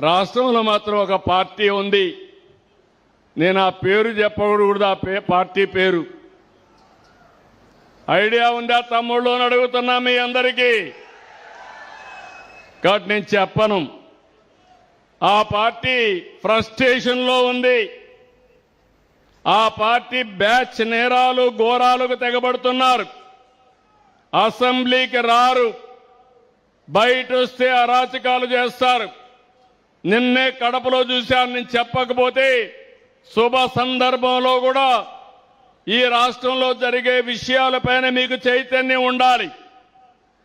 రాష్ట్రంలో మాత్రం ఒక పార్టీ ఉంది. నేను ఆ పేరు చెప్పకూడదు, ఆ పార్టీ పేరు. ఐడియా ఉందా తమ్ముళ్ళు అని అడుగుతున్నా మీ అందరికీ. కాబట్టి నేను చెప్పను. ఆ పార్టీ ఫ్రస్ట్రేషన్లో ఉంది. ఆ పార్టీ బ్యాచ్ నేరాలు ఘోరాలకు తెగబడుతున్నారు. అసెంబ్లీకి రారు, బయట వస్తే అరాచకాలు చేస్తారు. నిన్నే కడపలో చూశాను. నేను చెప్పకపోతే శుభ సందర్భంలో కూడా ఈ రాష్ట్రంలో జరిగే విషయాలపైన మీకు చైతన్యం ఉండాలి.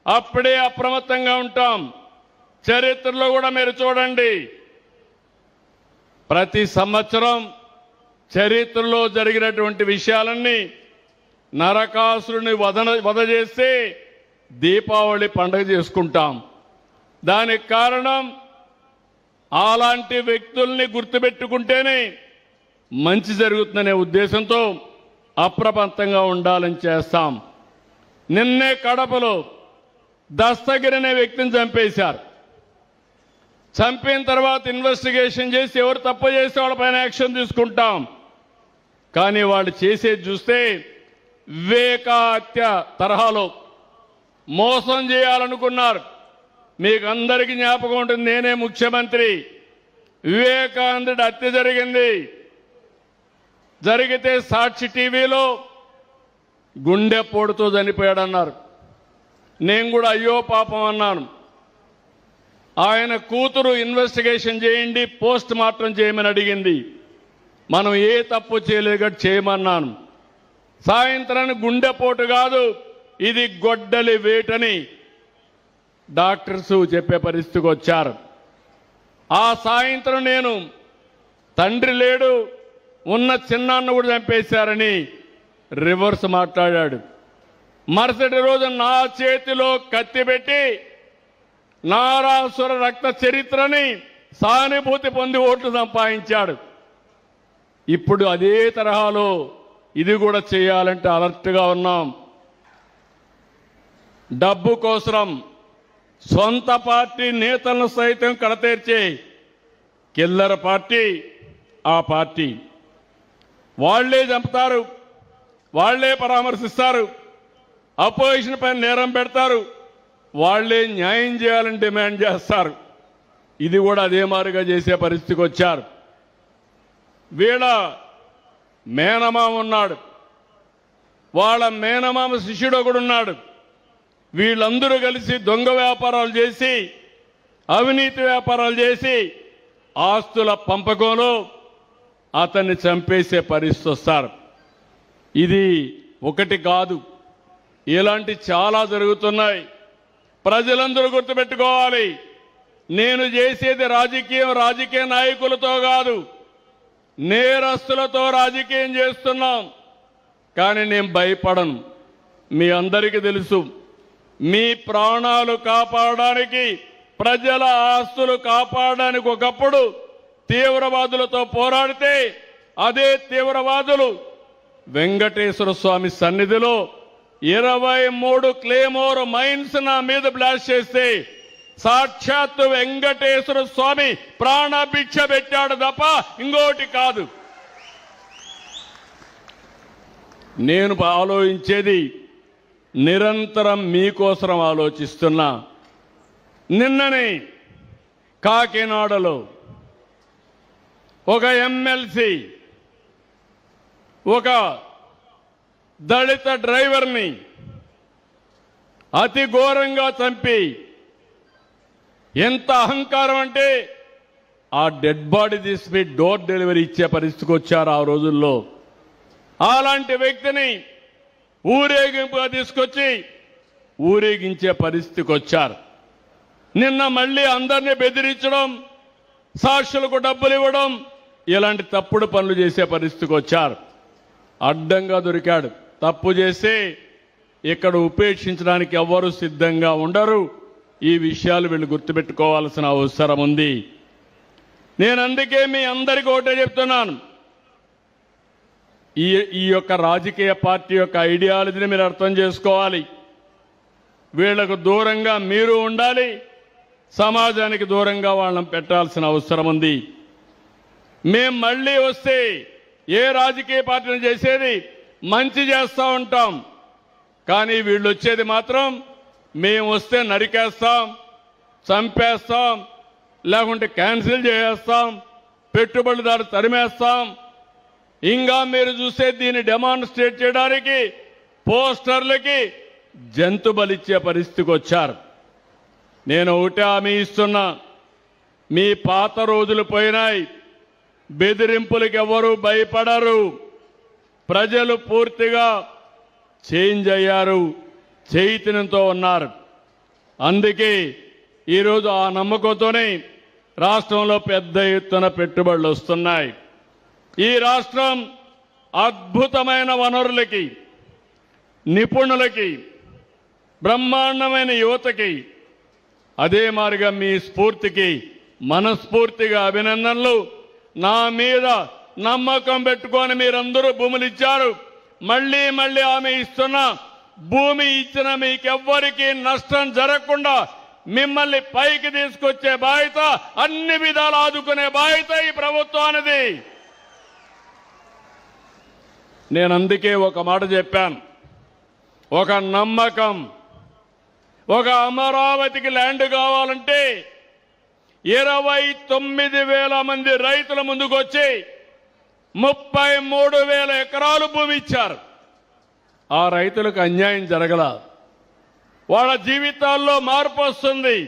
అప్పుడే అప్రమత్తంగా ఉంటాం. చరిత్రలో కూడా మీరు చూడండి, ప్రతి సంవత్సరం చరిత్రలో జరిగినటువంటి విషయాలన్నీ నరకాసురుని వధ చేస్తే దీపావళి పండుగ చేసుకుంటాం. దానికి కారణం అలాంటి వ్యక్తుల్ని గుర్తుపెట్టుకుంటేనే మంచి జరుగుతుందనే ఉద్దేశంతో అప్రమత్తంగా ఉండాలని చేస్తాం. నిన్నే కడపలో దస్తగిరి అనే వ్యక్తిని చంపేశారు. చంపిన తర్వాత ఇన్వెస్టిగేషన్ చేసి ఎవరు తప్పు చేస్తే వాళ్ళపైన యాక్షన్ తీసుకుంటాం. కానీ వాళ్ళు చేసేది చూస్తే వివేక హత్య తరహాలో మోసం చేయాలనుకున్నారు. మీకు అందరికీ జ్ఞాపకం ఉంటుంది, నేనే ముఖ్యమంత్రి. వివేకానందుడి హత్య జరిగింది. జరిగితే సాక్షి టీవీలో గుండెపోటుతో చనిపోయాడన్నారు. నేను కూడా అయ్యో పాపం అన్నాను. ఆయన కూతురు ఇన్వెస్టిగేషన్ చేయండి, పోస్ట్ మార్టం చేయమని అడిగింది. మనం ఏ తప్పు చేయలేదు చేయమన్నాను. సాయంత్రానికి గుండెపోటు కాదు, ఇది గొడ్డలి వేటని డాక్టర్స్ చెప్పే పరిస్థితికి వచ్చారు. ఆ సాయంత్రం నేను తండ్రి లేడు, ఉన్న చిన్నాన్న కూడా చంపేశారని రివర్స్ మాట్లాడాడు. మరుసటి రోజు నా చేతిలో కత్తి పెట్టి నారాసుర రక్త చరిత్రని సానుభూతి పొంది ఓట్లు సంపాదించాడు. ఇప్పుడు అదే తరహాలో ఇది కూడా చేయాలంటే అలర్ట్గా ఉన్నాం. డబ్బు కోసం సొంత పార్టీ నేతలను సైతం కడతీర్చే కిల్లర పార్టీ ఆ పార్టీ. వాళ్లే చంపుతారు, వాళ్లే పరామర్శిస్తారు, అపోజిషన్ పైన నేరం పెడతారు, వాళ్లే న్యాయం చేయాలని డిమాండ్ చేస్తారు. ఇది కూడా అదే మాదిరిగా చేసే పరిస్థితికి వచ్చారు. వీళ్ళ మేనమామ ఉన్నాడు, వాళ్ళ మేనమామ శిష్యుడు ఒకడున్నాడు. వీళ్ళందరూ కలిసి దొంగ వ్యాపారాలు చేసి, అవినీతి వ్యాపారాలు చేసి ఆస్తుల పంపకంలో అతన్ని చంపేసే పరిస్థితి వస్తారు. ఇది ఒకటి కాదు, ఇలాంటి చాలా జరుగుతున్నాయి. ప్రజలందరూ గుర్తుపెట్టుకోవాలి, నేను చేసేది రాజకీయం రాజకీయ నాయకులతో కాదు, నేరస్తులతో రాజకీయం చేస్తున్నాం. కానీ నేను భయపడను. మీ అందరికీ తెలుసు, మీ ప్రాణాలు కాపాడడానికి, ప్రజల ఆస్తులు కాపాడడానికి ఒకప్పుడు తీవ్రవాదులతో పోరాడితే అదే తీవ్రవాదులు వెంకటేశ్వర స్వామి సన్నిధిలో 23 క్లేమోర్ మైన్స్ నా మీద బ్లాస్ట్ చేస్తే సాక్షాత్తు వెంకటేశ్వర స్వామి ప్రాణభిక్ష పెట్టాడు తప్ప ఇంకోటి కాదు. నేను ఆలోచించేది నిరంతరం మీకోసం ఆలోచిస్తున్నా. నిన్ననే కాకినాడలో ఒక ఎమ్మెల్సీ ఒక దళిత డ్రైవర్ని అతి ఘోరంగా చంపి, ఎంత అహంకారం అంటే ఆ డెడ్ బాడీ తీసి డోర్ డెలివరీ ఇచ్చే పరిస్థితికి వచ్చారు ఆ రోజుల్లో. అలాంటి వ్యక్తిని ఊరేగింపుగా తీసుకొచ్చి ఊరేగించే పరిస్థితికి వచ్చారు. నిన్న మళ్ళీ అందరినీ బెదిరించడం, సాక్షులకు డబ్బులు ఇవ్వడం, ఇలాంటి తప్పుడు పనులు చేసే పరిస్థితికి వచ్చారు. అడ్డంగా దొరికాడు. తప్పు చేస్తే ఇక్కడ ఉపేక్షించడానికి ఎవ్వరూ సిద్ధంగా ఉండరు. ఈ విషయాలు వీళ్ళు గుర్తుపెట్టుకోవాల్సిన అవసరం ఉంది. నేను అందుకే మీ అందరికీ ఒకటే చెప్తున్నాను, ఈ యొక్క రాజకీయ పార్టీ యొక్క ఐడియాలజీని మీరు అర్థం చేసుకోవాలి. వీళ్లకు దూరంగా మీరు ఉండాలి, సమాజానికి దూరంగా వాళ్ళని పెట్టాల్సిన అవసరం ఉంది. మేం మళ్ళీ వస్తే ఏ రాజకీయ పార్టీని చేసేది మంచి చేస్తూ ఉంటాం. కానీ వీళ్ళు వచ్చేది మాత్రం మేము వస్తే నరికేస్తాం, చంపేస్తాం, లేకుంటే క్యాన్సిల్ చేసేస్తాం, పెట్టుబడిదారు తరిమేస్తాం. ఇంకా మీరు చూస్తే దీన్ని డెమాన్స్ట్రేట్ చేయడానికి పోస్టర్లకి జంతు బలిచ్చే పరిస్థితికి వచ్చారు. నేను ఒకటే హామీ ఇస్తున్నా, మీ పాత రోజులు పోయినాయి. బెదిరింపులకు ఎవరు భయపడరు. ప్రజలు పూర్తిగా చేంజ్ అయ్యారు, చైతన్యంతో ఉన్నారు. అందుకే ఈరోజు ఆ నమ్మకంతోనే రాష్ట్రంలో పెద్ద ఎత్తున పెట్టుబడులు వస్తున్నాయి. ఈ రాష్ట్రం అద్భుతమైన వనరులకి, నిపుణులకి, బ్రహ్మాండమైన యువతకి, అదే మాదిరిగా మీ స్ఫూర్తికి మనస్ఫూర్తిగా అభినందనలు. నా మీద నమ్మకం పెట్టుకొని మీరందరూ భూములు ఇచ్చారు. మళ్ళీ మళ్ళీ ఆమె ఇస్తున్నా, భూమి ఇచ్చిన మీకెవ్వరికీ నష్టం జరగకుండా మిమ్మల్ని పైకి తీసుకొచ్చే బాధ్యత, అన్ని విధాలు ఆదుకునే బాధ్యత ఈ ప్రభుత్వానిది. నేను అందుకే ఒక మాట చెప్పాను, ఒక నమ్మకం. ఒక అమరావతికి ల్యాండ్ కావాలంటే 29,000 మంది రైతుల ముందుకు వచ్చి 33,000 ఎకరాలు భూమి ఇచ్చారు. ఆ రైతులకు అన్యాయం జరగల, వాళ్ళ జీవితాల్లో మార్పు వస్తుంది.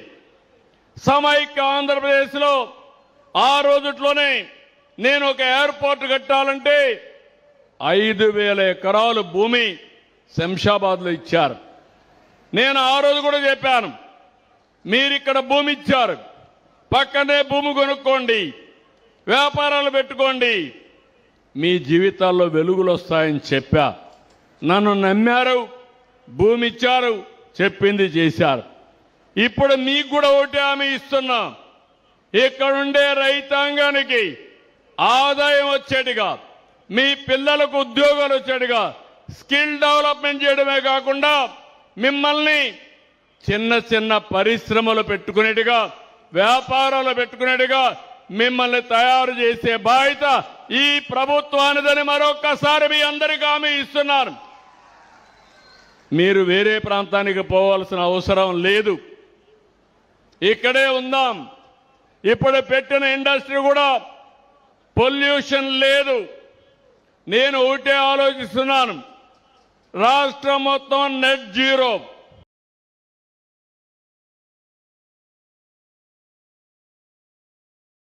సమైక్య ఆంధ్రప్రదేశ్లో ఆ రోజుట్లోనే నేను ఒక ఎయిర్పోర్ట్ కట్టాలంటే 5,000 ఎకరాలు భూమి శంషాబాద్లో ఇచ్చారు. నేను ఆ రోజు కూడా చెప్పాను, మీరిక్కడ భూమి ఇచ్చారు, పక్కనే భూమి కొనుక్కోండి, వ్యాపారాలు పెట్టుకోండి, మీ జీవితాల్లో వెలుగులు వస్తాయని చెప్పా. నన్ను నమ్మారు, భూమి ఇచ్చారు, చెప్పింది చేశారు. ఇప్పుడు మీకు కూడా ఒకటి హామీ ఇస్తున్నా, ఇక్కడుండే రైతాంగానికి ఆదాయం వచ్చేట్టుగా, మీ పిల్లలకు ఉద్యోగాలు వచ్చేట్టుగా స్కిల్ డెవలప్మెంట్ చేయడమే కాకుండా మిమ్మల్ని చిన్న చిన్న పరిశ్రమలు పెట్టుకునేట్టుగా, వ్యాపారాలు పెట్టుకునేట్టుగా మిమ్మల్ని తయారు చేసే బాధ్యత ఈ ప్రభుత్వానిదని మరొక్కసారి మీ అందరికీ హామీ ఇస్తున్నాను. మీరు వేరే ప్రాంతానికి పోవాల్సిన అవసరం లేదు, ఇక్కడే ఉందాం. ఇప్పుడు పెట్టిన ఇండస్ట్రీ కూడా పొల్యూషన్ లేదు. నేను ఒకటే ఆలోచిస్తున్నాను, రాష్ట్రం మొత్తం నెట్ జీరో.